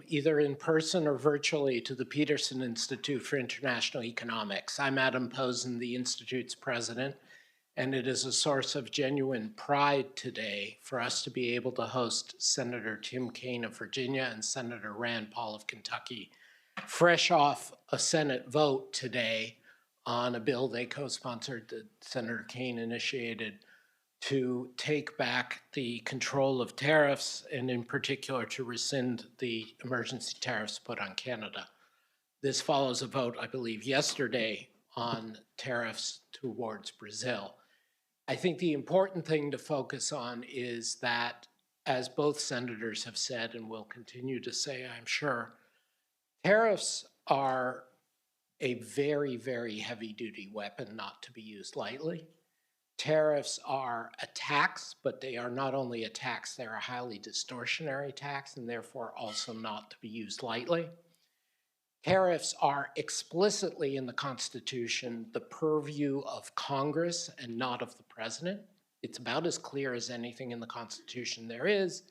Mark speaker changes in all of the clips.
Speaker 1: either in person or virtually to the Peterson Institute for International Economics. I'm Adam Posen, the Institute's president, and it is a source of genuine pride today for us to be able to host Senator Tim Kaine of Virginia and Senator Rand Paul of Kentucky, fresh off a Senate vote today on a bill they co-sponsored that Senator Kaine initiated to take back the control of tariffs, and in particular to rescind the emergency tariffs put on Canada. This follows a vote, I believe, yesterday on tariffs towards Brazil. I think the important thing to focus on is that, as both senators have said and will continue to say, I'm sure, tariffs are a very, very heavy-duty weapon not to be used lightly. Tariffs are a tax, but they are not only a tax, they're a highly distortionary tax and therefore also not to be used lightly. Tariffs are explicitly in the Constitution the purview of Congress and not of the president. It's about as clear as anything in the Constitution there is.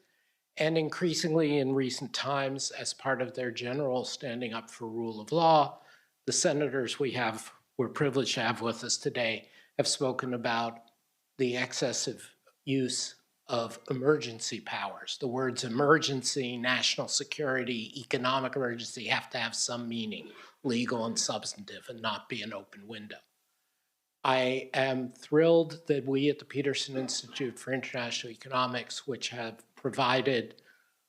Speaker 1: And increasingly in recent times, as part of their general standing up for rule of law, the senators we're privileged to have with us today have spoken about the excessive use of emergency powers. The words emergency, national security, economic emergency have to have some meaning, legal and substantive, and not be an open window. I am thrilled that we at the Peterson Institute for International Economics, which have provided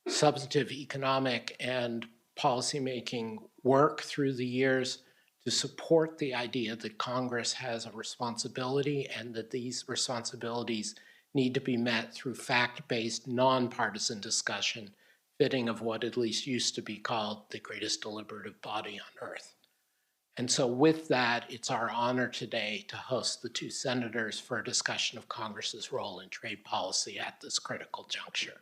Speaker 1: substantive economic and policymaking work through the years, to support the idea that Congress has a responsibility and that these responsibilities need to be met through fact-based, nonpartisan discussion, fitting of what at least used to be called the greatest deliberative body on earth. And so with that, it's our honor today to host the two senators for a discussion of Congress's role in trade policy at this critical juncture.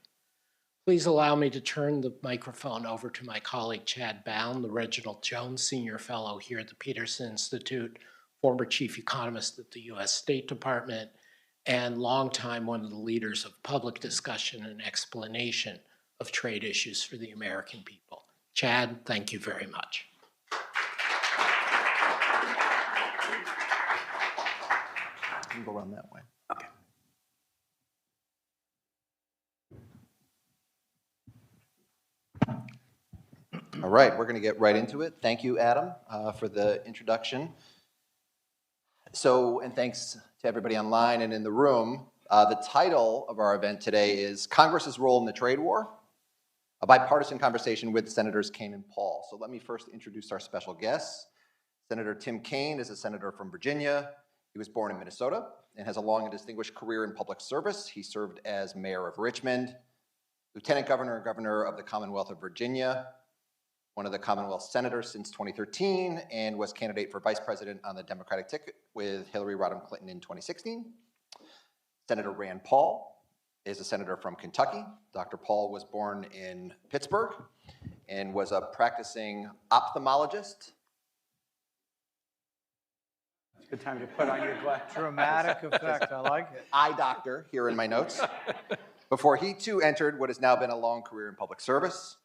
Speaker 1: Please allow me to turn the microphone over to my colleague, Chad Bown, the Reginald Jones Senior Fellow here at the Peterson Institute, former chief economist at the US State Department, and longtime one of the leaders of public discussion and explanation of trade issues for the American people. Chad, thank you very much.
Speaker 2: You can go around that way. Okay. All right, we're going to get right into it. Thank you, Adam, for the introduction. And thanks to everybody online and in the room. The title of our event today is Congress's Role in the Trade War, a bipartisan conversation with Senators Kaine and Paul. So let me first introduce our special guests. Senator Tim Kaine is a senator from Virginia. He was born in Minnesota and has a long and distinguished career in public service. He served as mayor of Richmond, lieutenant governor and governor of the Commonwealth of Virginia, one of the Commonwealth senators since 2013, and was candidate for vice president on the Democratic ticket with Hillary Rodham Clinton in 2016. Senator Rand Paul is a senator from Kentucky. Dr. Paul was born in Pittsburgh and was a practicing ophthalmologist.
Speaker 3: Good time to put on your glass. Dramatic effect, I like it.
Speaker 2: Eye doctor here in my notes. Before he too entered what has now been a long career in public service,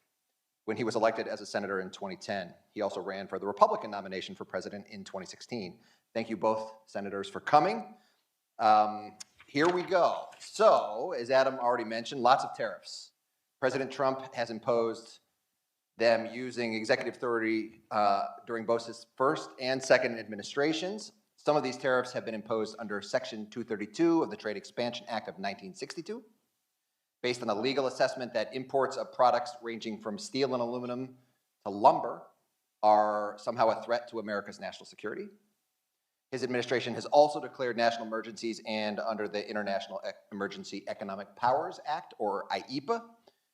Speaker 2: when he was elected as a senator in 2010. He also ran for the Republican nomination for president in 2016. Thank you both, senators, for coming. Here we go. So, as Adam already mentioned, lots of tariffs. President Trump has imposed them using executive authority during both his first and second administrations. Some of these tariffs have been imposed under Section 232 of the Trade Expansion Act of 1962, based on a legal assessment that imports of products ranging from steel and aluminum to lumber are somehow a threat to America's national security. His administration has also declared national emergencies and, under the International Emergency Economic Powers Act, or IEPA,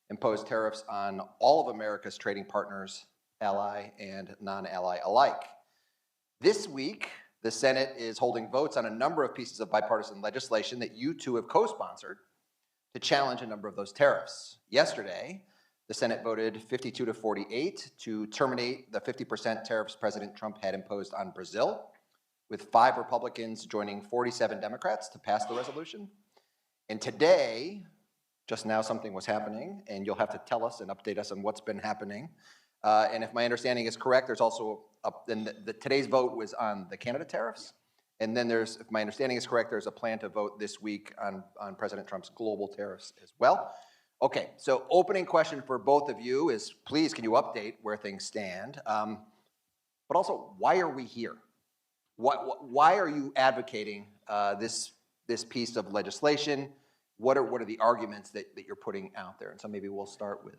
Speaker 2: imposed tariffs on all of America's trading partners, ally and non-ally alike. This week, the Senate is holding votes on a number of pieces of bipartisan legislation that you two have co-sponsored to challenge a number of those tariffs. Yesterday, the Senate voted 52-48 to terminate the 50% tariffs President Trump had imposed on Brazil, with 5 Republicans joining 47 Democrats to pass the resolution. And today, Just now something was happening, and you'll have to tell us and update us on what's been happening. And if my understanding is correct, there's also, today's vote was on the Canada tariffs. And then there's, if my understanding is correct, there's a plan to vote this week on President Trump's global tariffs as well. Okay, so opening question for both of you is, please, can you update where things stand? But also, why are we here? Why are you advocating this piece of legislation? What are the arguments that you're putting out there? And so maybe we'll start with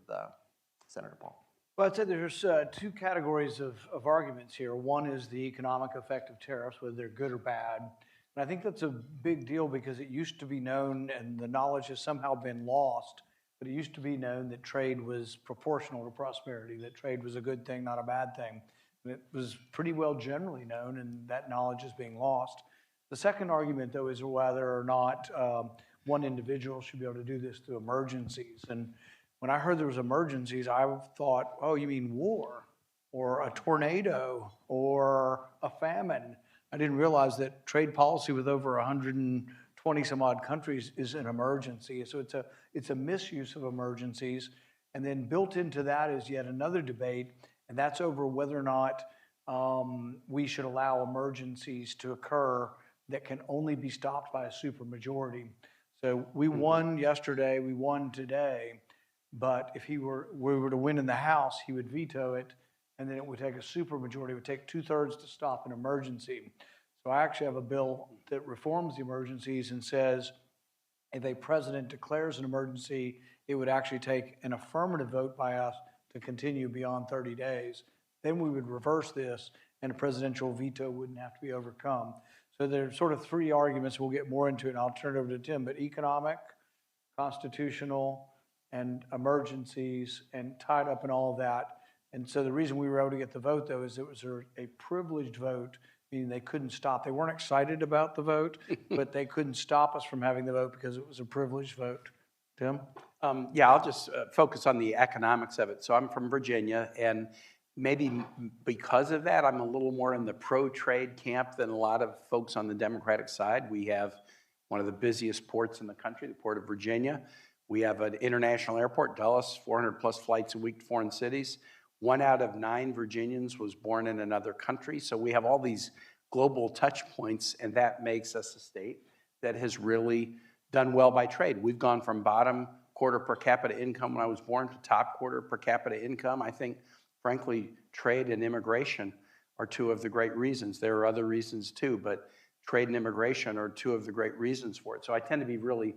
Speaker 2: Senator Paul.
Speaker 3: Well, I'd say there's two categories of arguments here. One is the economic effect of tariffs, whether they're good or bad. And I think that's a big deal because it used to be known, and the knowledge has somehow been lost, but it used to be known that trade was proportional to prosperity, that trade was a good thing, not a bad thing. And it was pretty well generally known, and that knowledge is being lost. The second argument, though, is whether or not one individual should be able to do this through emergencies. And when I heard there was emergencies, I thought, oh, you mean war or a tornado or a famine. I didn't realize that trade policy with over 120 some odd countries is an emergency. So it's a misuse of emergencies. And then built into that is yet another debate, and that's over whether or not we should allow emergencies to occur that can only be stopped by a supermajority. So we won yesterday, we won today. But if we were to win in the House, he would veto it, and then it would take a supermajority. It would take 2/3 to stop an emergency. So I actually have a bill that reforms the emergencies and says if a president declares an emergency, it would actually take an affirmative vote by us to continue beyond 30 days. Then we would reverse this, and a presidential veto wouldn't have to be overcome. So there's sort of three arguments. We'll get more into it, and I'll turn it over to Tim. But economic, constitutional, and emergencies, and tied up in all of that. And so the reason we were able to get the vote, though, is it was a privileged vote, meaning they couldn't stop. They weren't excited about the vote, but they couldn't stop us from having the vote because it was a privileged vote. Tim?
Speaker 4: Yeah, I'll just focus on the economics of it. So I'm from Virginia, and maybe because of that, I'm a little more in the pro-trade camp than a lot of folks on the Democratic side. We have one of the busiest ports in the country, the Port of Virginia. We have an international airport, Dulles, 400 plus flights a week to foreign cities. 1 out of 9 Virginians was born in another country. So we have all these global touch points, and that makes us a state that has really done well by trade. We've gone from bottom quarter per capita income when I was born to top quarter per capita income. I think, frankly, trade and immigration are two of the great reasons. There are other reasons too, but trade and immigration are two of the great reasons for it. So I tend to be really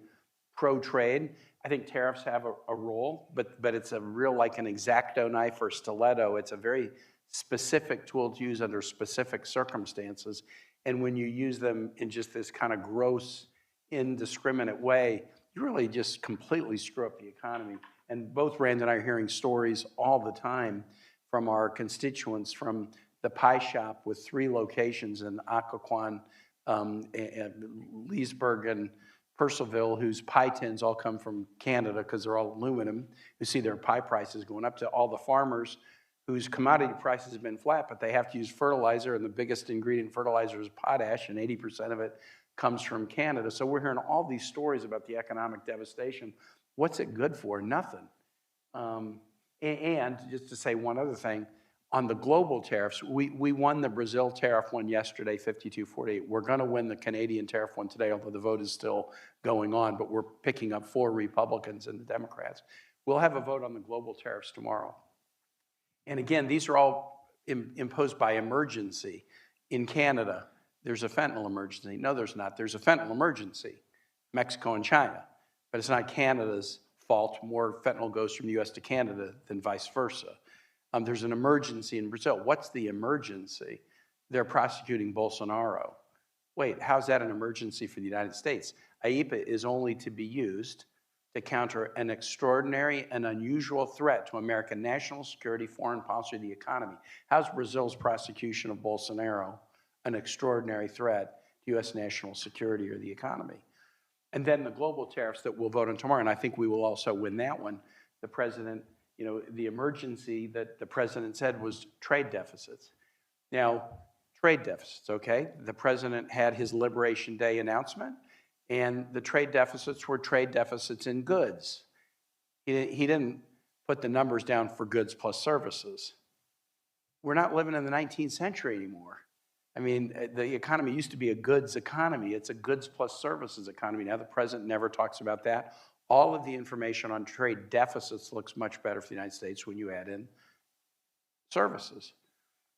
Speaker 4: pro-trade. I think tariffs have a role, but it's a real, like an X-Acto knife or stiletto. It's a very specific tool to use under specific circumstances. And when you use them in just this kind of gross, indiscriminate way, you really just completely screw up the economy. And both Rand and I are hearing stories all the time from our constituents from the pie shop with 3 locations in Occoquan, Leesburg, and Purcellville, whose pie tins all come from Canada because they're all aluminum. You see their pie prices going up, to all the farmers whose commodity prices have been flat, but they have to use fertilizer, and the biggest ingredient in fertilizer is potash, and 80% of it comes from Canada. So we're hearing all these stories about the economic devastation. What's it good for? Nothing. And just to say one other thing, on the global tariffs, we won the Brazil tariff one yesterday, 52-48. We're going to win the Canadian tariff one today, although the vote is still going on, but we're picking up 4 Republicans and the Democrats. We'll have a vote on the global tariffs tomorrow. And again, these are all imposed by emergency. In Canada, there's a fentanyl emergency. No, there's not. There's a fentanyl emergency, Mexico and China. But it's not Canada's fault. More fentanyl goes from the U.S. to Canada than vice versa. There's an emergency in Brazil. What's the emergency? They're prosecuting Bolsonaro. Wait, how's that an emergency for the United States? IEEPA is only to be used to counter an extraordinary and unusual threat to American national security, foreign policy, and the economy. How's Brazil's prosecution of Bolsonaro an extraordinary threat to U.S. national security or the economy? And then the global tariffs that we'll vote on tomorrow, and I think we will also win that one. The president, the emergency that the president said was trade deficits. Now, trade deficits, okay? The president had his Liberation Day announcement, And the trade deficits were trade deficits in goods. He didn't put the numbers down for goods plus services. We're not living in the 19th century anymore. I mean, the economy used to be a goods economy. It's a goods plus services economy. Now the president never talks about that. All of the information on trade deficits looks much better for the United States when you add in services.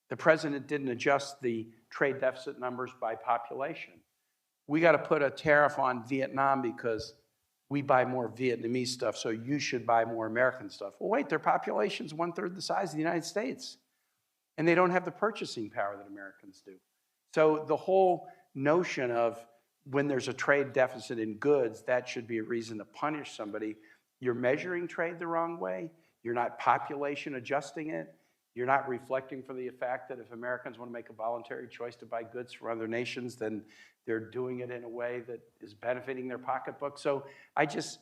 Speaker 4: The president didn't adjust the trade deficit numbers by population. We got to put a tariff on Vietnam because we buy more Vietnamese stuff, so you should buy more American stuff. Well, wait, their population's 1/3 the size of the United States, and they don't have the purchasing power that Americans do. So the whole notion of when there's a trade deficit in goods, that should be a reason to punish somebody. You're measuring trade the wrong way. You're not population adjusting it. You're not reflecting for the fact that if Americans want to make a voluntary choice to buy goods from other nations, then they're doing it in a way that is benefiting their pocketbook. So I just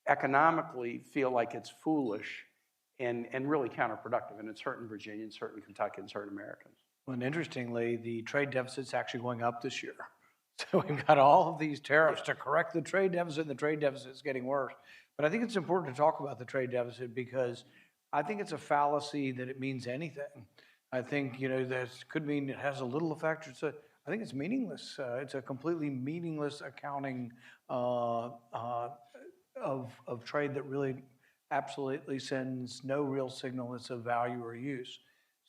Speaker 4: economically feel like it's foolish and really counterproductive, and it's hurting Virginians, hurting Kentuckians, hurting Americans.
Speaker 3: Well, and interestingly, the trade deficit's actually going up this year. So we've got all of these tariffs to correct the trade deficit, and the trade deficit is getting worse. But I think it's important to talk about the trade deficit because I think it's a fallacy that it means anything. I think, that could mean it has a little effect. I think it's meaningless. It's a completely meaningless accounting of trade that really absolutely sends no real signal that's of value or use.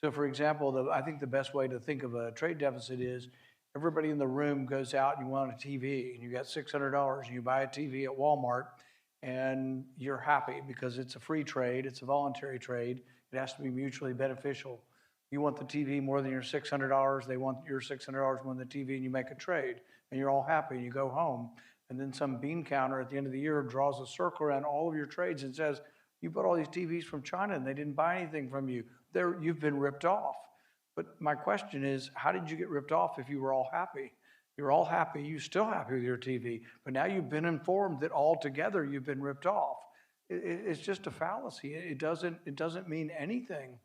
Speaker 3: So for example, I think the best way to think of a trade deficit is everybody in the room goes out and you want a TV and you got $600 and you buy a TV at Walmart and you're happy because it's a free trade, it's a voluntary trade, it has to be mutually beneficial. You want the TV more than your $600, they want your $600 more than the TV, and you make a trade and you're all happy and you go home. And then some bean counter at the end of the year draws a circle around all of your trades and says, you bought all these TVs from China and they didn't buy anything from you. You've been ripped off. But my question is, how did you get ripped off if you were all happy? You're all happy, you're still happy with your TV, but now you've been informed that altogether you've been ripped off. It's just a fallacy. It doesn't mean anything.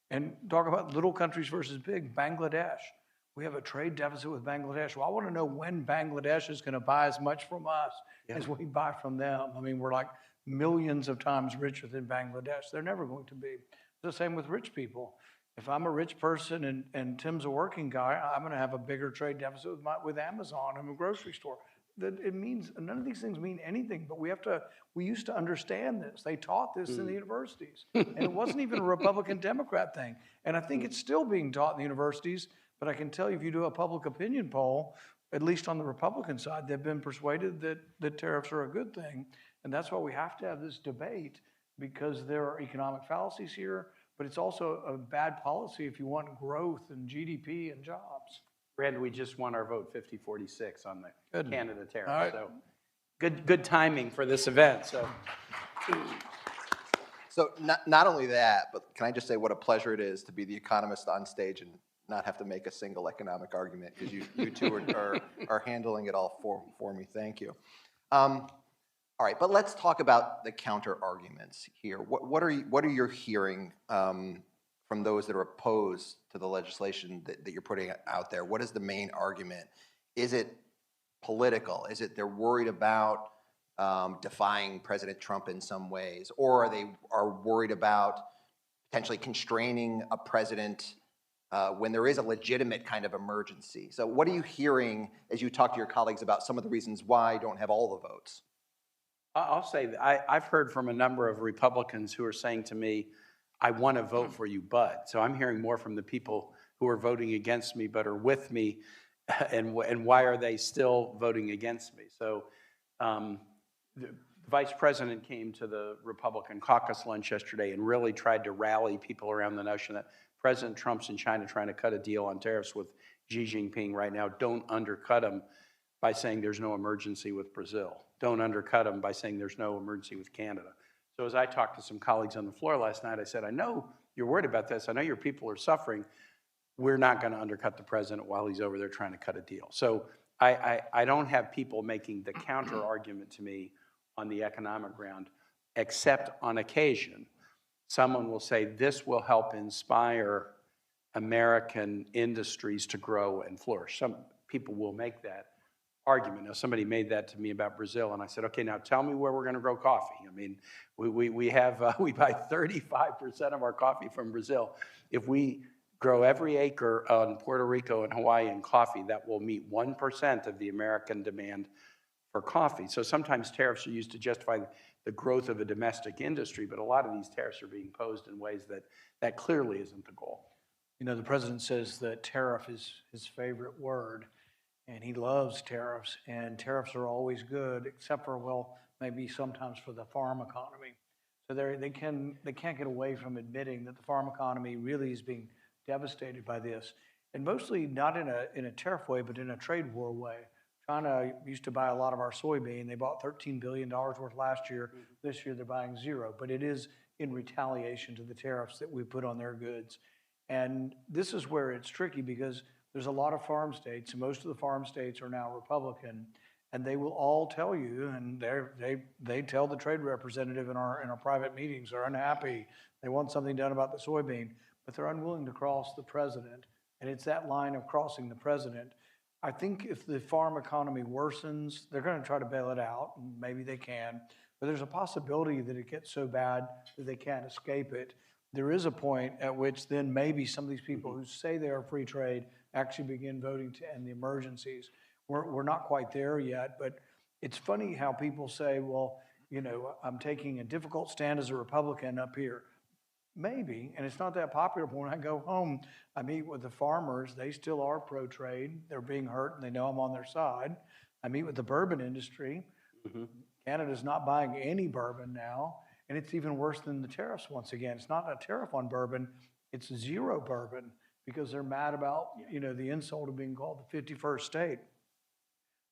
Speaker 3: And talk about little countries versus big, Bangladesh. We have a trade deficit with Bangladesh. Well, I want to know when Bangladesh is going to buy as much from us as we buy from them. I mean, we're like millions of times richer than Bangladesh. They're never going to be. It's the same with rich people. If I'm a rich person and Tim's a working guy, I'm going to have a bigger trade deficit with Amazon and a grocery store. It means none of these things mean anything, but we used to understand this. They taught this in the universities, and it wasn't even a Republican-Democrat thing. And I think it's still being taught in the universities, but I can tell you if you do a public opinion poll, at least on the Republican side, they've been persuaded that tariffs are a good thing. And that's why we have to have this debate, because there are economic fallacies here, but it's also a bad policy if you want growth and GDP and jobs.
Speaker 4: Brad, we just won our vote 50-46 on the Canada tariff.
Speaker 3: Right.
Speaker 4: So good timing for this event.
Speaker 2: So not only that, but can I just say what a pleasure it is to be the economist on stage and not have to make a single economic argument, because you two are handling it all for me. Thank you. All right, but let's talk about the counter arguments here. What are you hearing from those that are opposed to the legislation that you're putting out there? What is the main argument? Is it political? Is it they're worried about defying President Trump in some ways, or are they worried about potentially constraining a president when there is a legitimate kind of emergency? So what are you hearing as you talk to your colleagues about some of the reasons why you don't have all the votes?
Speaker 4: I'll say that I've heard from a number of Republicans who are saying to me, I want to vote for you, but. So I'm hearing more from the people who are voting against me but are with me, and why are they still voting against me? So the Vice President came to the Republican caucus lunch yesterday and really tried to rally people around the notion that President Trump's in China trying to cut a deal on tariffs with Xi Jinping right now. Don't undercut him by saying there's no emergency with Brazil. Don't undercut him by saying there's no emergency with Canada. So as I talked to some colleagues on the floor last night, I said, I know you're worried about this. I know your people are suffering. We're not going to undercut the president while he's over there trying to cut a deal. So I don't have people making the counter argument to me on the economic ground, except on occasion. Someone will say this will help inspire American industries to grow and flourish. Some people will make that argument. Now, somebody made that to me about Brazil, and I said, okay, now tell me where we're going to grow coffee. I mean, we buy 35% of our coffee from Brazil. If we grow every acre on Puerto Rico and Hawaii in coffee, that will meet 1% of the American demand for coffee. So sometimes tariffs are used to justify the growth of a domestic industry, but a lot of these tariffs are being posed in ways that clearly isn't the goal.
Speaker 3: You know, the president says that tariff is his favorite word, and he loves tariffs, and tariffs are always good, except for, well, maybe sometimes for the farm economy. So they can't get away from admitting that the farm economy really is being devastated by this, and mostly not in a tariff way, but in a trade war way. China used to buy a lot of our soybean. They bought $13 billion worth last year. This year they're buying zero, but it is in retaliation to the tariffs that we put on their goods. And this is where it's tricky because there's a lot of farm states, and most of the farm states are now Republican, and they will all tell you, and they tell the trade representative in our private meetings, they're unhappy. They want something done about the soybean, but they're unwilling to cross the president. And it's that line of crossing the president. I think if the farm economy worsens, they're going to try to bail it out, and maybe they can, but there's a possibility that it gets so bad that they can't escape it. There is a point at which then maybe some of these people who say they are free trade actually begin voting to end the emergencies. We're not quite there yet, but it's funny how people say, well, you know, I'm taking a difficult stand as a Republican up here. Maybe, and it's not that popular, but when I go home, I meet with the farmers. They still are pro-trade. They're being hurt, and they know I'm on their side. I meet with the bourbon industry. Canada's not buying any bourbon now, and it's even worse than the tariffs once again. It's not a tariff on bourbon. It's zero bourbon because they're mad about, you know, the insult of being called the 51st state.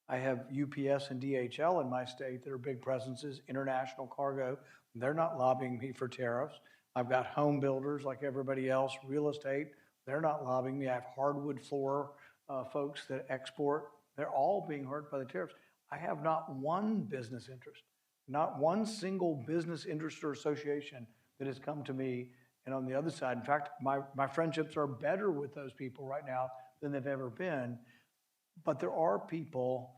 Speaker 3: I have UPS and DHL in my state that are big presences, international cargo. They're not lobbying me for tariffs. I've got home builders like everybody else, real estate. They're not lobbying me. I have hardwood floor folks that export. They're all being hurt by the tariffs. I have not one business interest, not one single business interest or association that has come to me. And on the other side, in fact, my friendships are better with those people right now than they've ever been. But there are people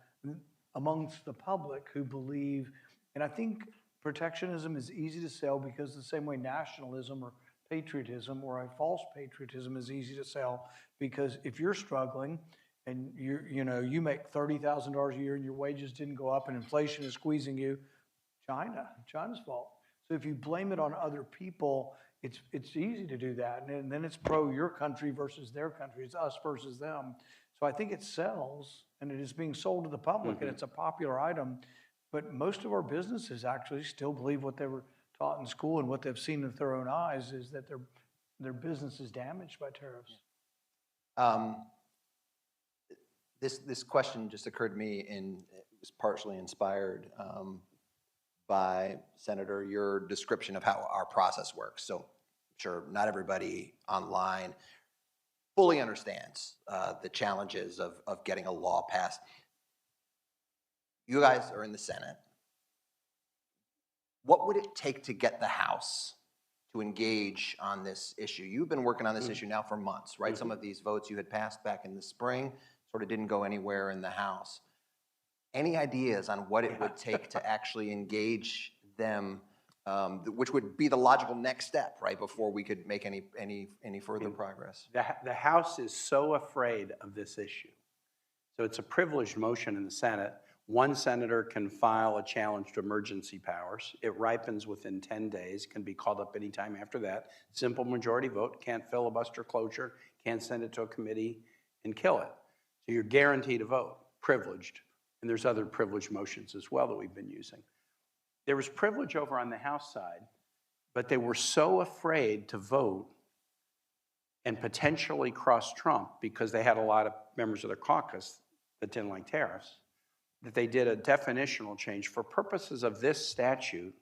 Speaker 3: amongst the public who believe, and I think protectionism is easy to sell because the same way nationalism or patriotism or a false patriotism is easy to sell, because if you're struggling and you make $30,000 a year and your wages didn't go up and inflation is squeezing you, China's fault. So if you blame it on other people, it's easy to do that. And then it's pro your country versus their country. It's us versus them. So I think it sells, and it is being sold to the public, and it's a popular item. But most of our businesses actually still believe what they were taught in school and what they've seen with their own eyes is that their business is damaged by tariffs.
Speaker 2: This question just occurred to me, and it was partially inspired by, Senator, your description of how our process works. So I'm sure not everybody online fully understands the challenges of getting a law passed. You guys are in the Senate. What would it take to get the House to engage on this issue? You've been working on this issue now for months, right? Some of these votes you had passed back in the spring sort of didn't go anywhere in the House. Any ideas on what it would take to actually engage them, which would be the logical next step, right, before we could make any further progress?
Speaker 4: The House is so afraid of this issue. So it's a privileged motion in the Senate. One senator can file a challenge to emergency powers. It ripens within 10 days, can be called up anytime after that. Simple majority vote, can't filibuster cloture, can't send it to a committee and kill it. So you're guaranteed a vote, privileged. And there's other privileged motions as well that we've been using. There was privilege over on the House side, but they were so afraid to vote and potentially cross Trump because they had a lot of members of their caucus that didn't like tariffs, that they did a definitional change. For purposes of this statute,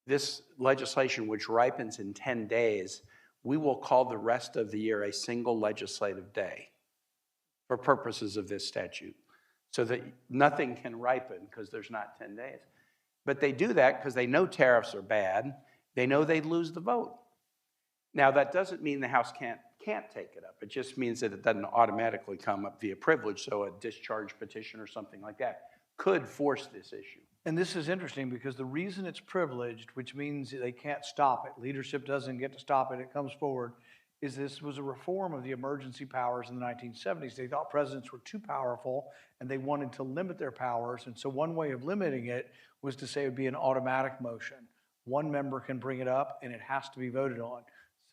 Speaker 4: this legislation, which ripens in 10 days, we will call the rest of the year a single legislative day for purposes of this statute, so that nothing can ripen because there's not 10 days. But they do that because they know tariffs are bad. They know they'd lose the vote. Now, that doesn't mean the House can't can't take it up. It just means that it doesn't automatically come up via privilege, so a discharge petition or something like that could force this issue.
Speaker 3: And this is interesting because the reason it's privileged, which means they can't stop it, leadership doesn't get to stop it, it comes forward, is this was a reform of the emergency powers in the 1970s. They thought presidents were too powerful and they wanted to limit their powers. And so one way of limiting it was to say it would be an automatic motion. One member can bring it up and it has to be voted on.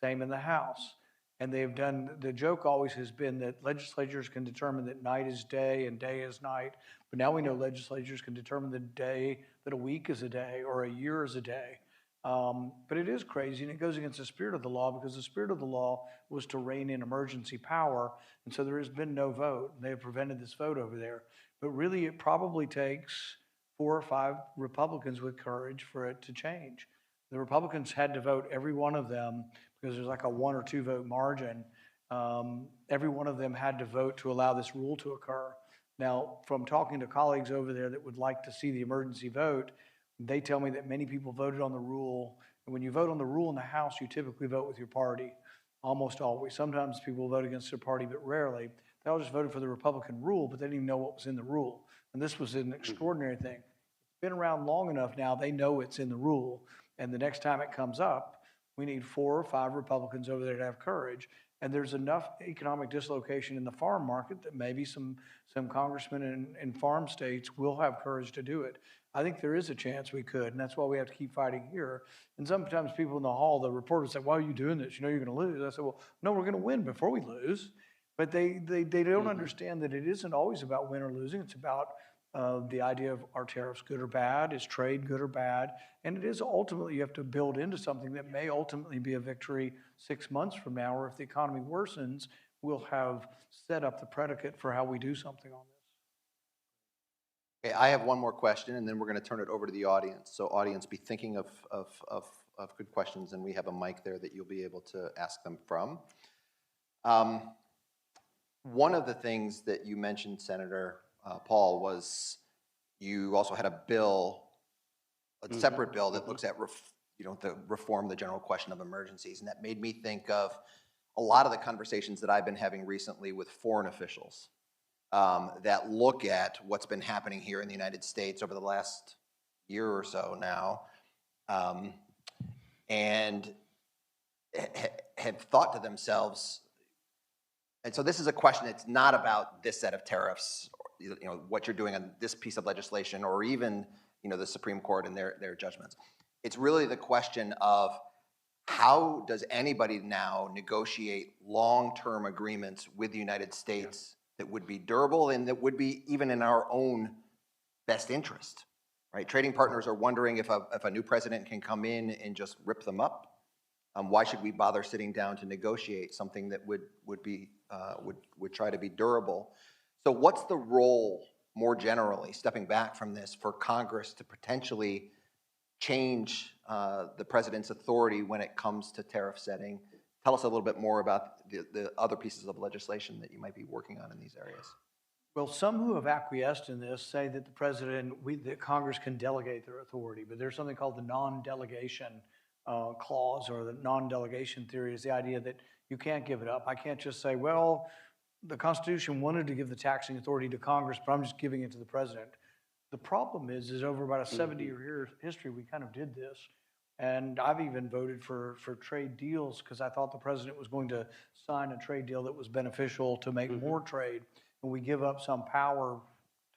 Speaker 3: Same in the House. And they've done, the joke always has been that legislatures can determine that night is day and day is night. But now we know legislatures can determine the day, that a week is a day or a year is a day. But it is crazy, and it goes against the spirit of the law, because the spirit of the law was to rein in emergency power, and so there has been no vote. They have prevented this vote over there. But really, it probably takes 4 or 5 Republicans with courage for it to change. The Republicans had to vote, every one of them, because there's like a 1 or 2 vote margin. Every one of them had to vote to allow this rule to occur. Now, from talking to colleagues over there that would like to see the emergency vote, they tell me that many people voted on the rule. And when you vote on the rule in the House, you typically vote with your party, almost always. Sometimes people vote against their party, but rarely. They all just voted for the Republican rule, but they didn't even know what was in the rule. And this was an extraordinary thing. It's been around long enough now, they know it's in the rule. And the next time it comes up, we need 4 or 5 Republicans over there to have courage. And there's enough economic dislocation in the farm market that maybe some congressmen in farm states will have courage to do it. I think there is a chance we could, and that's why we have to keep fighting here. And sometimes people in the hall, the reporters say, why are you doing this? You know you're going to lose. I said, well, no, we're going to win before we lose. But they don't understand that it isn't always about win or losing. It's about the idea of, are tariffs good or bad? Is trade good or bad? And it is ultimately, you have to build into something that may ultimately be a victory 6 months from now, or if the economy worsens, we'll have set up the predicate for how we do something on this.
Speaker 2: Okay, I have one more question, and then we're going to turn it over to the audience. So audience, be thinking of good questions, and we have a mic there that you'll be able to ask them from. One of the things that you mentioned, Senator Paul, was you also had a bill, a separate bill that looks at the reform, the general question of emergencies, and that made me think of a lot of the conversations that I've been having recently with foreign officials that look at what's been happening here in the United States over the last year or so now, and have thought to themselves, and so this is a question that's not about this set of tariffs, or, what you're doing on this piece of legislation, or even the Supreme Court and their judgments. It's really the question of, how does anybody now negotiate long-term agreements with the United States that would be durable and that would be even in our own best interest, right? Trading partners are wondering if a new president can come in and just rip them up. Why should we bother sitting down to negotiate something that would try to be durable? So what's the role, more generally, stepping back from this, for Congress to potentially change the president's authority when it comes to tariff setting? Tell us a little bit more about the other pieces of legislation that you might be working on in these areas.
Speaker 3: Well, some who have acquiesced in this say that that Congress can delegate their authority, but there's something called the non-delegation clause, or the non-delegation theory, is the idea that you can't give it up. I can't just say, well, the Constitution wanted to give the taxing authority to Congress, but I'm just giving it to the president. The problem is over about a 70-year history, we kind of did this. And I've even voted for trade deals because I thought the president was going to sign a trade deal that was beneficial to make more trade. And we give up some power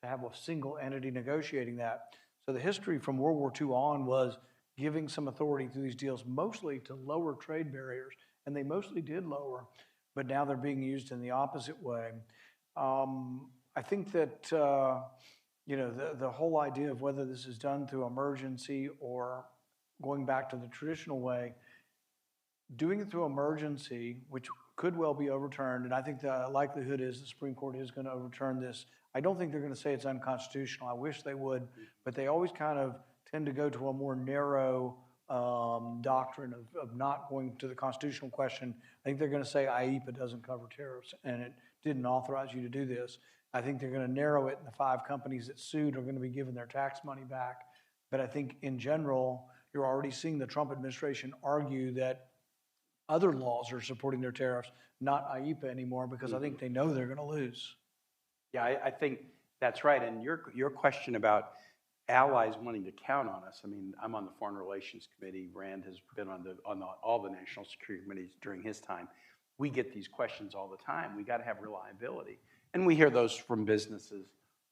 Speaker 3: to have a single entity negotiating that. So the history from World War II on was giving some authority through these deals, mostly to lower trade barriers. And they mostly did lower, but now they're being used in the opposite way. I think that, the whole idea of whether this is done through emergency or going back to the traditional way, doing it through emergency, which could well be overturned, and I think the likelihood is the Supreme Court is going to overturn this. I don't think they're going to say it's unconstitutional. I wish they would, but they always kind of tend to go to a more narrow doctrine of not going to the constitutional question. I think they're going to say IEPA doesn't cover tariffs, and it didn't authorize you to do this. I think they're going to narrow it, and the 5 companies that sued are going to be given their tax money back. But I think in general, you're already seeing the Trump administration argue that other laws are supporting their tariffs, not IEPA anymore, because I think they know they're going to lose.
Speaker 4: Yeah, I think that's right. And your question about allies wanting to count on us. I mean, I'm on the Foreign Relations Committee. Rand has been on all the national security committees during his time. We get these questions all the time. We got to have reliability. And we hear those from businesses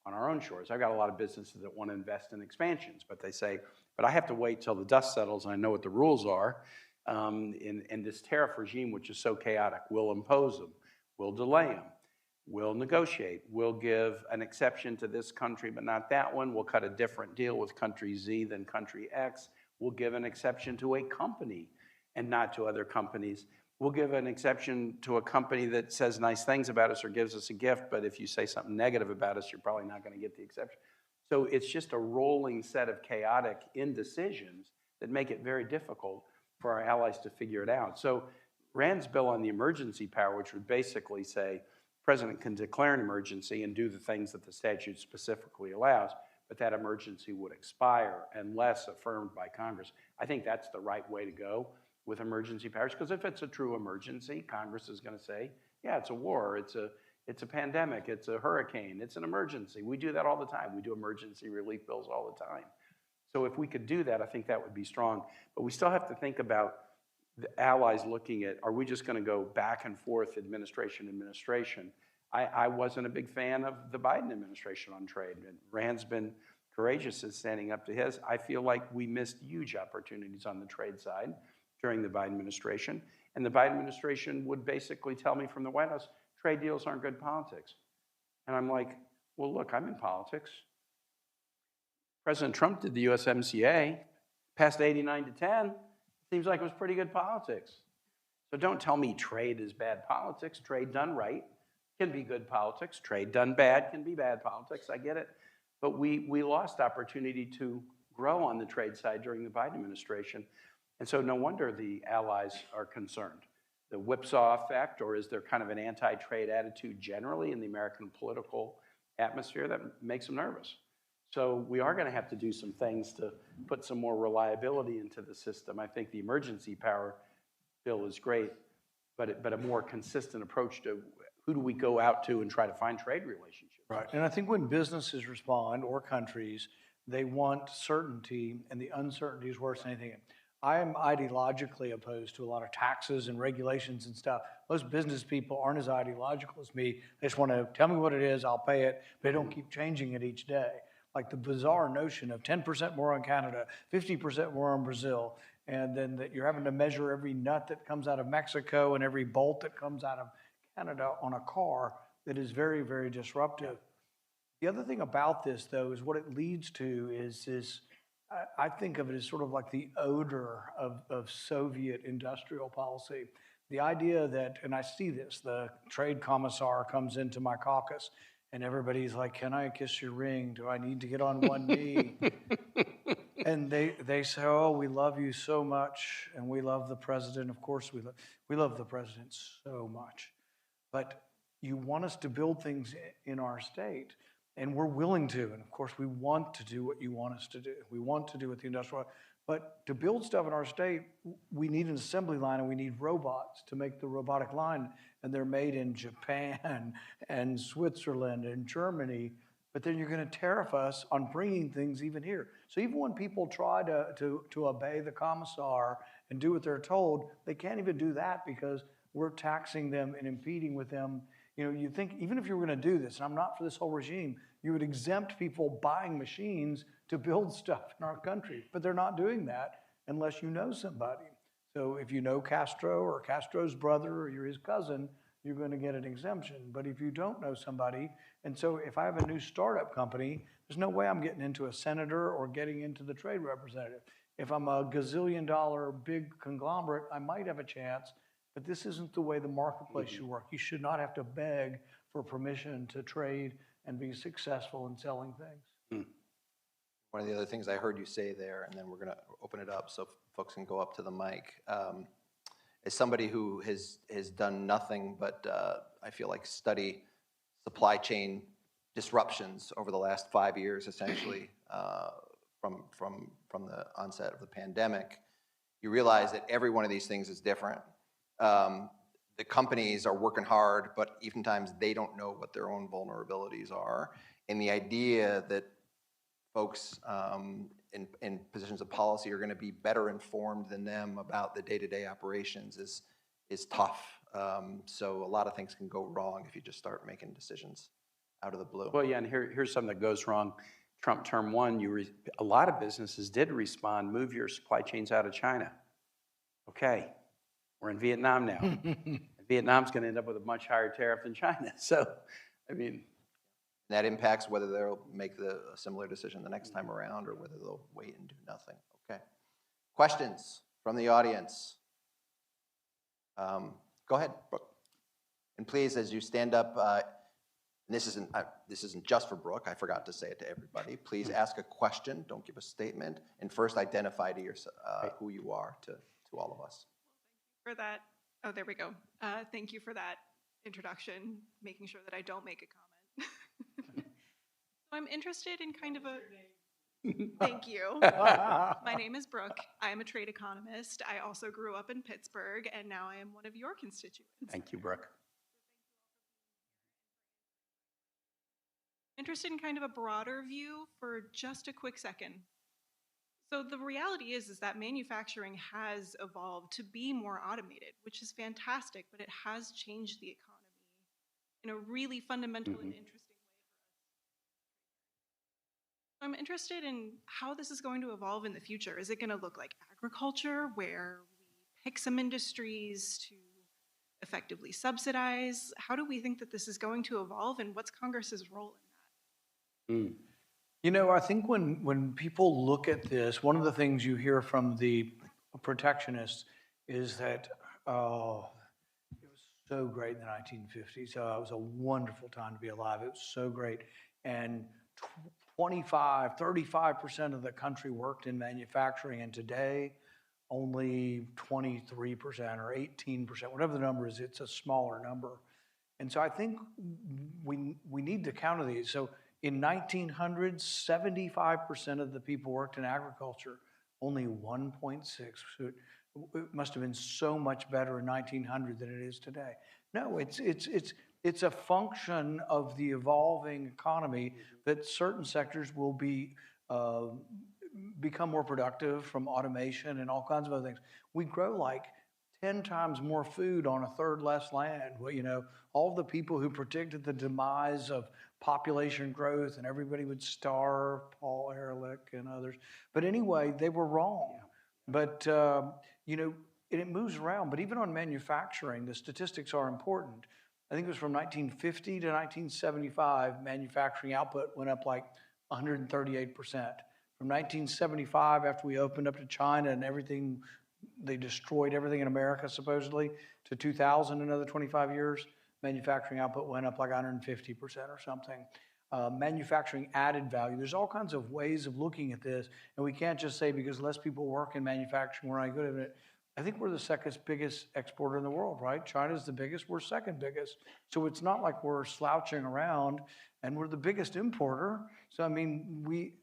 Speaker 4: on our own shores. I've got a lot of businesses that want to invest in expansions, but they say, but I have to wait till the dust settles and I know what the rules are. In this tariff regime, which is so chaotic, we'll impose them, we'll delay them, we'll negotiate, we'll give an exception to this country, but not that one. We'll cut a different deal with country Z than country X. We'll give an exception to a company and not to other companies. We'll give an exception to a company that says nice things about us or gives us a gift, but if you say something negative about us, you're probably not going to get the exception. So it's just a rolling set of chaotic indecisions that make it very difficult for our allies to figure it out. So Rand's bill on the emergency power, which would basically say, the president can declare an emergency and do the things that the statute specifically allows, but that emergency would expire unless affirmed by Congress. I think that's the right way to go with emergency powers, because if it's a true emergency, Congress is going to say, yeah, it's a war, it's a pandemic, it's a hurricane, it's an emergency. We do that all the time. We do emergency relief bills all the time. So if we could do that, I think that would be strong. But we still have to think about the allies looking at, are we just going to go back and forth administration? I wasn't a big fan of the Biden administration on trade. And Rand's been courageous in standing up to his. I feel like we missed huge opportunities on the trade side during the Biden administration. And the Biden administration would basically tell me from the White House, trade deals aren't good politics. And I'm like, well, look, I'm in politics. President Trump did the USMCA, passed 89 to 10. Seems like it was pretty good politics. So don't tell me trade is bad politics. Trade done right can be good politics. Trade done bad can be bad politics. I get it. But we lost opportunity to grow on the trade side during the Biden administration. And so no wonder the allies are concerned. The whipsaw effect, or is there kind of an anti-trade attitude generally in the American political atmosphere that makes them nervous? So we are going to have to do some things to put some more reliability into the system. I think the emergency power bill is great, but a more consistent approach to who do we go out to and try to find trade relationships.
Speaker 3: Right. And I think when businesses respond, or countries, they want certainty, and the uncertainty is worse than anything. I am ideologically opposed to a lot of taxes and regulations and stuff. Most business people aren't as ideological as me. They just want to tell me what it is, I'll pay it, but they don't keep changing it each day. Like the bizarre notion of 10% more on Canada, 50% more on Brazil, and then that you're having to measure every nut that comes out of Mexico and every bolt that comes out of Canada on a car, that is very, very disruptive. The other thing about this, though, is what it leads to is this, I think of it as sort of like the odor of Soviet industrial policy. The idea that, and I see this, the trade commissar comes into my caucus and everybody's like, can I kiss your ring? Do I need to get on one knee? And they say, oh, we love you so much, and we love the president. Of course, we love the president so much. But you want us to build things in our state, and we're willing to. And of course, we want to do what you want us to do. We want to do what the industrial, but to build stuff in our state, we need an assembly line and we need robots to make the robotic line. And they're made in Japan and Switzerland and Germany, but then you're going to tariff us on bringing things even here. So even when people try to obey the commissar and do what they're told, they can't even do that because we're taxing them and impeding with them. You know, you think even if you were going to do this, and I'm not for this whole regime, you would exempt people buying machines to build stuff in our country, but they're not doing that unless you know somebody. So if you know Castro or Castro's brother or you're his cousin, you're going to get an exemption. But if you don't know somebody, and so if I have a new startup company, there's no way I'm getting into a senator or getting into the trade representative. If I'm a gazillion-dollar big conglomerate, I might have a chance, but this isn't the way the marketplace should work. You should not have to beg for permission to trade and be successful in selling things.
Speaker 2: One of the other things I heard you say there, and then we're going to open it up so folks can go up to the mic, as somebody who has done nothing but, I feel like, study supply chain disruptions over the last 5 years, essentially, from the onset of the pandemic, you realize that every one of these things is different. the companies are working hard, but oftentimes they don't know what their own vulnerabilities are. And the idea that folks in positions of policy are going to be better informed than them about the day-to-day operations is tough. So a lot of things can go wrong if you just start making decisions out of the blue.
Speaker 4: Well, yeah, and here's something that goes wrong. Trump term one, a lot of businesses did respond, move your supply chains out of China. Okay, we're in Vietnam now. Vietnam's going to end up with a much higher tariff than China. So, I mean.
Speaker 2: That impacts whether they'll make a similar decision the next time around or whether they'll wait and do nothing. Okay. Questions from the audience? Go ahead, Brooke. And please, as you stand up, and this isn't just for Brooke, I forgot to say it to everybody. Please ask a question, don't give a statement, and first identify to yourself who you are to all of us.
Speaker 5: For that, oh, there we go. Thank you for that introduction, making sure that I don't make a comment. So I'm interested in kind of a, thank you. My name is Brooke. I am a trade economist. I also grew up in Pittsburgh, and now I am one of your constituents.
Speaker 4: Thank you, Brooke.
Speaker 5: Interested in kind of a broader view for just a quick second. So the reality is that manufacturing has evolved to be more automated, which is fantastic, but it has changed the economy in a really fundamental and interesting way. I'm interested in how this is going to evolve in the future. Is it going to look like agriculture, where we pick some industries to effectively subsidize? How do we think that this is going to evolve, and what's Congress's role in that?
Speaker 3: You know, I think when people look at this, one of the things you hear from the protectionists is that, it was so great in the 1950s. It was a wonderful time to be alive. It was so great. And 35% of the country worked in manufacturing, and today only 23% or 18%, whatever the number is, it's a smaller number. And so I think we need to counter these. So in 1900, 75% of the people worked in agriculture, only 1.6. So it must have been so much better in 1900 than it is today. No, it's a function of the evolving economy that certain sectors will become more productive from automation and all kinds of other things. We grow like 10 times more food on a third less land. Well, you know, all the people who predicted the demise of population growth and everybody would starve, Paul Ehrlich and others. But anyway, they were wrong. But, you know, it moves around. But even on manufacturing, the statistics are important. I think it was from 1950 to 1975, manufacturing output went up like 138%. From 1975, after we opened up to China and everything, they destroyed everything in America, supposedly, to 2000, another 25 years, manufacturing output went up like 150% or something. Manufacturing added value. There's all kinds of ways of looking at this, and we can't just say because less people work in manufacturing, we're not good at it. I think we're the second biggest exporter in the world, right? China's the biggest, we're second biggest. So it's not like we're slouching around, and we're the biggest importer. So, I mean,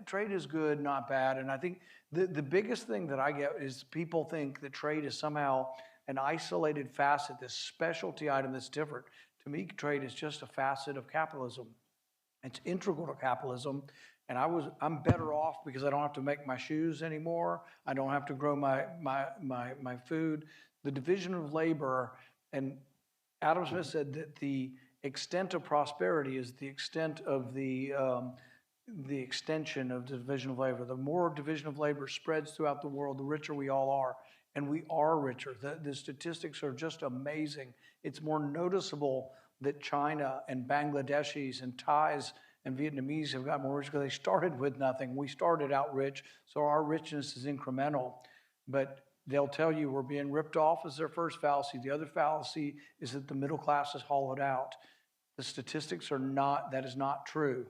Speaker 3: trade is good, not bad. And I think the biggest thing that I get is people think that trade is somehow an isolated facet, this specialty item that's different. To me, trade is just a facet of capitalism. It's integral to capitalism. And I'm better off because I don't have to make my shoes anymore. I don't have to grow my food. The division of labor, and Adam Smith said that the extent of prosperity is the extent of the extension of the division of labor. The more division of labor spreads throughout the world, the richer we all are. And we are richer. The statistics are just amazing. It's more noticeable that China and Bangladeshis and Thais and Vietnamese have got more rich because they started with nothing. We started out rich, so our richness is incremental. But they'll tell you we're being ripped off as their first fallacy. The other fallacy is that the middle class is hollowed out. The statistics are not, that is not true.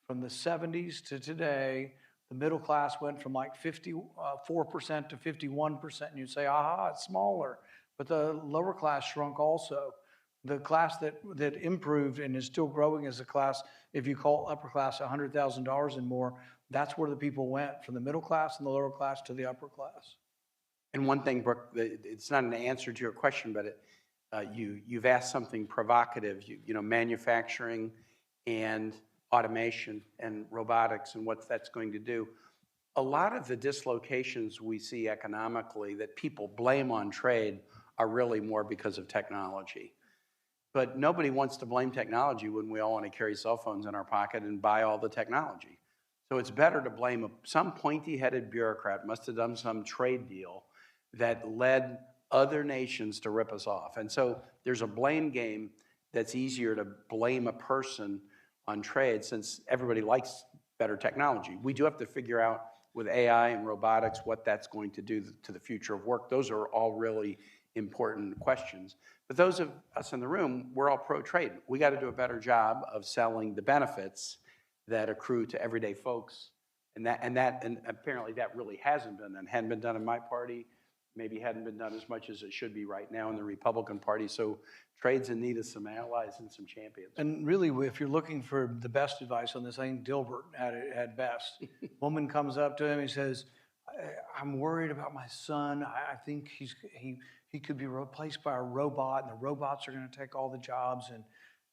Speaker 3: From the 70s to today, the middle class went from like 54% to 51%, and you'd say, aha, it's smaller. But the lower class shrunk also. The class that improved and is still growing as a class, if you call upper class $100,000 and more, that's where the people went, from the middle class and the lower class to the upper class.
Speaker 4: And one thing, Brooke, it's not an answer to your question, but you've asked something provocative, manufacturing and automation and robotics and what that's going to do. A lot of the dislocations we see economically that people blame on trade are really more because of technology. But nobody wants to blame technology when we all want to carry cell phones in our pocket and buy all the technology. So it's better to blame some pointy-headed bureaucrat must have done some trade deal that led other nations to rip us off. And so there's a blame game that's easier to blame a person on trade since everybody likes better technology. We do have to figure out with AI and robotics what that's going to do to the future of work. Those are all really important questions. But those of us in the room, we're all pro-trade. We got to do a better job of selling the benefits that accrue to everyday folks. And apparently that really hasn't been done. Hadn't been done in my party, maybe hadn't been done as much as it should be right now in the Republican Party. So trade's in need of some allies and some champions.
Speaker 3: And really, if you're looking for the best advice on this, I think Dilbert had it at best. Woman comes up to him, he says, I'm worried about my son. I think he could be replaced by a robot, and the robots are going to take all the jobs. And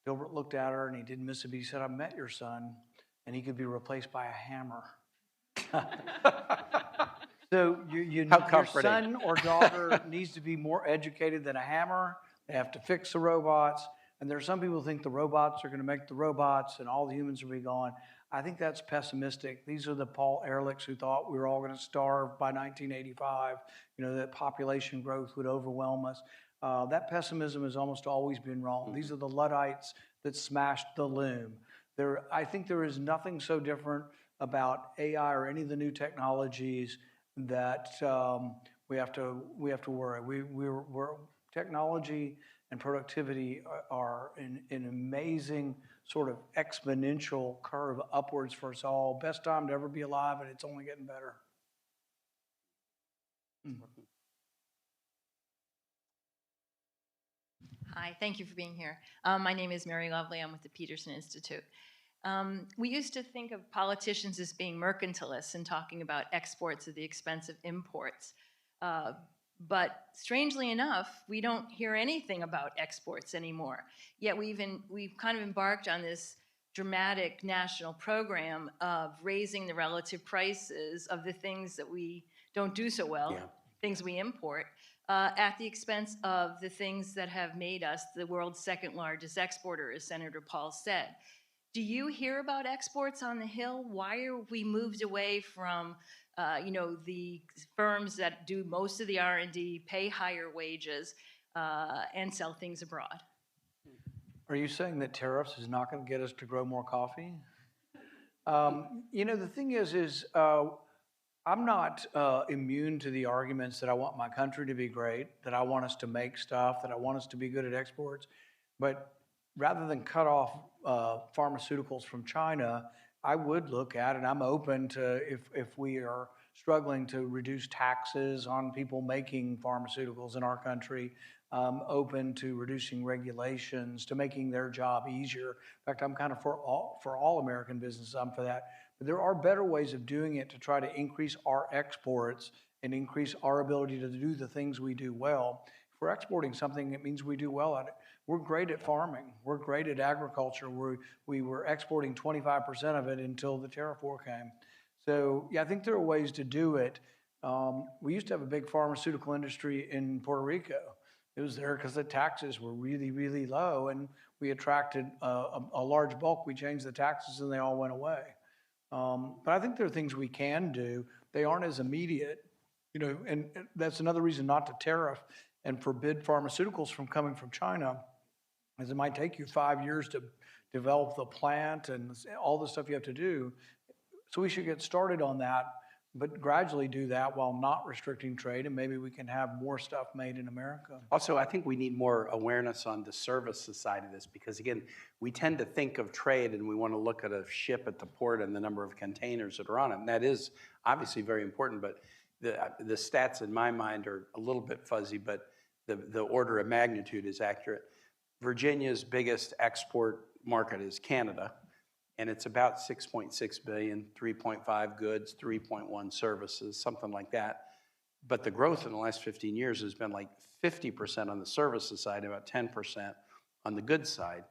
Speaker 3: Dilbert looked at her, and he didn't miss a beat. He said, I met your son, and he could be replaced by a hammer. So your son or daughter needs to be more educated than a hammer. They have to fix the robots. And there are some people who think the robots are going to make the robots and all the humans will be gone. I think that's pessimistic. These are the Paul Ehrlichs who thought we were all going to starve by 1985, that population growth would overwhelm us. That pessimism has almost always been wrong. These are the Luddites that smashed the loom. I think there is nothing so different about AI or any of the new technologies that we have to worry. Technology and productivity are an amazing sort of exponential curve upwards for us all. Best time to ever be alive, and it's only getting better.
Speaker 6: Hi, thank you for being here. My name is Mary Lovely. I'm with the Peterson Institute. We used to think of politicians as being mercantilists and talking about exports at the expense of imports. But strangely enough, we don't hear anything about exports anymore. Yet we've kind of embarked on this dramatic national program of raising the relative prices of the things that we don't do so well, things we import, at the expense of the things that have made us the world's second largest exporter, as Senator Paul said. Do you hear about exports on the Hill? Why are we moved away from the firms that do most of the R&D, pay higher wages, and sell things abroad?
Speaker 3: Are you saying that tariffs is not going to get us to grow more coffee? The thing is I'm not immune to the arguments that I want my country to be great, that I want us to make stuff, that I want us to be good at exports. But rather than cut off pharmaceuticals from China, I would look at, and I'm open to, if we are struggling to reduce taxes on people making pharmaceuticals in our country, open to reducing regulations, to making their job easier. In fact, I'm kind of for all American businesses, I'm for that. But there are better ways of doing it to try to increase our exports and increase our ability to do the things we do well. If we're exporting something, it means we do well at it. We're great at farming. We're great at agriculture. We were exporting 25% of it until the tariff war came. So, I think there are ways to do it. We used to have a big pharmaceutical industry in Puerto Rico. It was there because the taxes were really, really low, and we attracted a large bulk. We changed the taxes, and they all went away. But I think there are things we can do. They aren't as immediate, and that's another reason not to tariff and forbid pharmaceuticals from coming from China, is it might take you 5 years to develop the plant and all the stuff you have to do. So we should get started on that, but gradually do that while not restricting trade, and maybe we can have more stuff made in America.
Speaker 4: Also, I think we need more awareness on the services side of this because, again, we tend to think of trade and we want to look at a ship at the port and the number of containers that are on it. And that is obviously very important, but the stats in my mind are a little bit fuzzy, but the order of magnitude is accurate. Virginia's biggest export market is Canada, and it's about 6.6 billion, 3.5 goods, 3.1 services, something like that. But the growth in the last 15 years has been like 50% on the services side, about 10% on the goods side.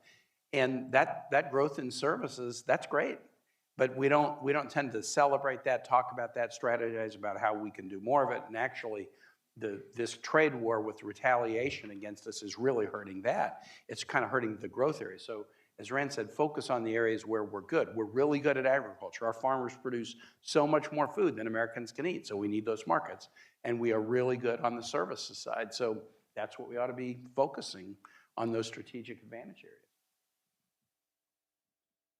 Speaker 4: And that growth in services, that's great. But we don't tend to celebrate that, talk about that, strategize about how we can do more of it. And actually, this trade war with retaliation against us is really hurting that. It's kind of hurting the growth area. So as Rand said, focus on the areas where we're good. We're really good at agriculture. Our farmers produce so much more food than Americans can eat, so we need those markets. And we are really good on the services side. So that's what we ought to be focusing on, those strategic advantage areas.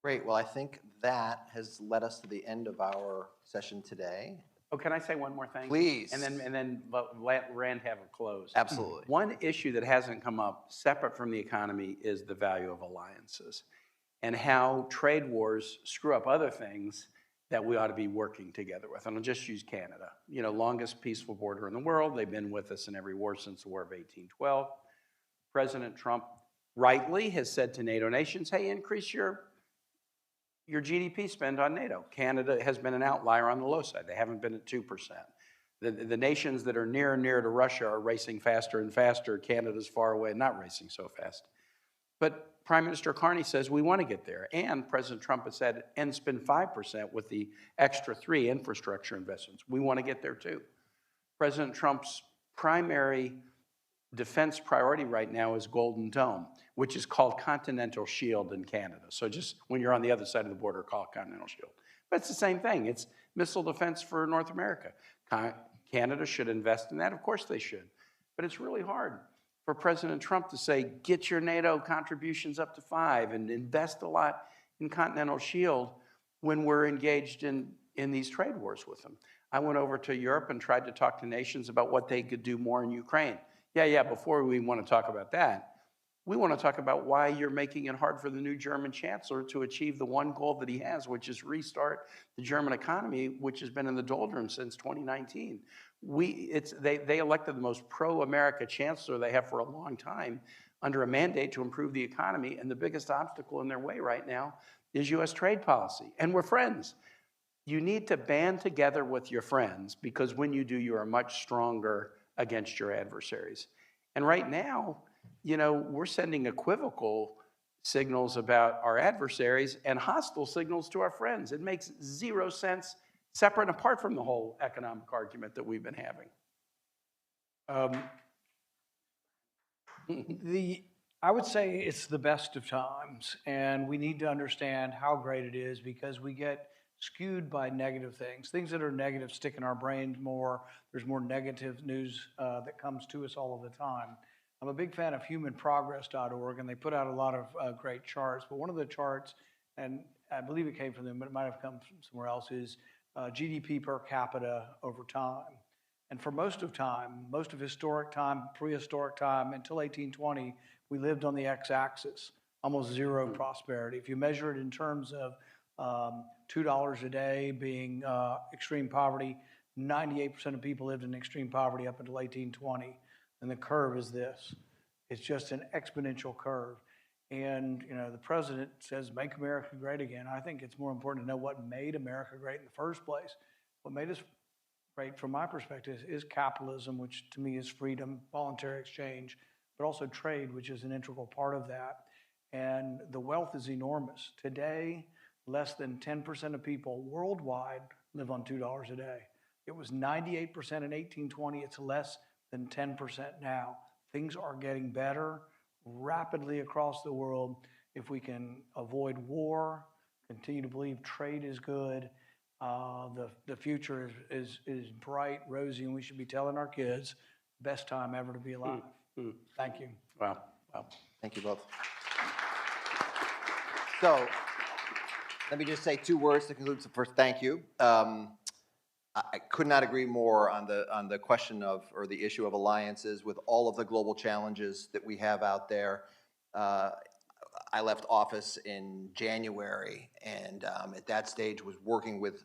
Speaker 2: Great. Well, I think that has led us to the end of our session today.
Speaker 4: Oh, can I say one more thing?
Speaker 2: Please.
Speaker 4: And then let Rand have a close.
Speaker 2: Absolutely.
Speaker 4: One issue that hasn't come up, separate from the economy, is the value of alliances and how trade wars screw up other things that we ought to be working together with. And I'll just use Canada. You know, longest peaceful border in the world. They've been with us in every war since the War of 1812. President Trump rightly has said to NATO nations, hey, increase your GDP spend on NATO. Canada has been an outlier on the low side. They haven't been at 2%. The nations that are near and near to Russia are racing faster and faster. Canada's far away, not racing so fast. But Prime Minister Carney says we want to get there. And President Trump has said, and spend 5% with the extra 3 infrastructure investments. We want to get there too. President Trump's primary defense priority right now is Golden Dome, which is called Continental Shield in Canada. So just when you're on the other side of the border, call it Continental Shield. But it's the same thing. It's missile defense for North America. Canada should invest in that. Of course they should. But it's really hard for President Trump to say, get your NATO contributions up to 5 and invest a lot in Continental Shield when we're engaged in these trade wars with them. I went over to Europe and tried to talk to nations about what they could do more in Ukraine. Yeah, before we want to talk about that, we want to talk about why you're making it hard for the new German chancellor to achieve the one goal that he has, which is restart the German economy, which has been in the doldrums since 2019. They elected the most pro-America chancellor they have for a long time under a mandate to improve the economy, and the biggest obstacle in their way right now is U.S. trade policy. And we're friends. You need to band together with your friends, because when you do, you are much stronger against your adversaries. And right now, you know, we're sending equivocal signals about our adversaries and hostile signals to our friends. It makes zero sense, separate and apart from the whole economic argument that we've been having.
Speaker 3: I would say it's the best of times, and we need to understand how great it is, because we get skewed by negative things. Things that are negative stick in our brains more. There's more negative news that comes to us all of the time. I'm a big fan of humanprogress.org, and they put out a lot of great charts. But one of the charts, and I believe it came from them, but it might have come from somewhere else, is GDP per capita over time. And for most of time, most of historic time, prehistoric time, until 1820, we lived on the x-axis, almost zero prosperity. If you measure it in terms of $2 a day being extreme poverty, 98% of people lived in extreme poverty up until 1820. And the curve is this. It's just an exponential curve. And, you know, the president says, make America great again. I think it's more important to know what made America great in the first place. What made us great, from my perspective, is capitalism, which to me is freedom, voluntary exchange, but also trade, which is an integral part of that. And the wealth is enormous. Today, less than 10% of people worldwide live on $2 a day. It was 98% in 1820. It's less than 10% now. Things are getting better rapidly across the world. If we can avoid war, continue to believe trade is good, the future is bright, rosy, and we should be telling our kids, best time ever to be alive. Thank you.
Speaker 4: Wow.
Speaker 2: Thank you both. So let me just say 2 words to conclude. So first, thank you. I could not agree more on the question of, or the issue of alliances with all of the global challenges that we have out there. I left office in January, and at that stage was working with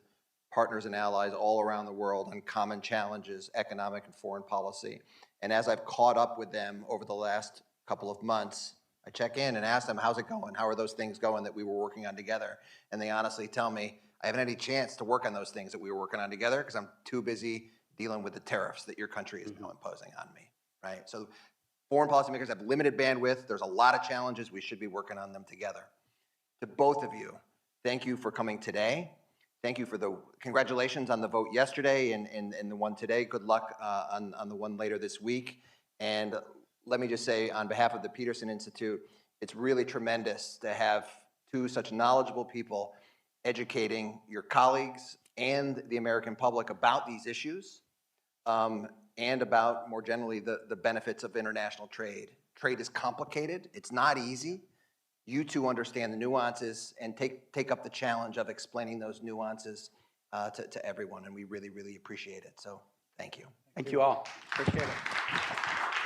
Speaker 2: partners and allies all around the world on common challenges, economic and foreign policy. And as I've caught up with them over the last couple of months, I check in and ask them, how's it going? How are those things going that we were working on together? And they honestly tell me, I haven't had any chance to work on those things that we were working on together because I'm too busy dealing with the tariffs that your country is now imposing on me, right? So foreign policymakers have limited bandwidth. There's a lot of challenges. We should be working on them together. To both of you, thank you for coming today. Thank you for the congratulations on the vote yesterday and the one today. Good luck on the one later this week. And let me just say, on behalf of the Peterson Institute, it's really tremendous to have two such knowledgeable people educating your colleagues and the American public about these issues and about, more generally, the benefits of international trade. Trade is complicated. It's not easy. You two understand the nuances and take up the challenge of explaining those nuances to everyone, and we really, really appreciate it. So thank you.
Speaker 4: Thank you all.
Speaker 3: Appreciate it.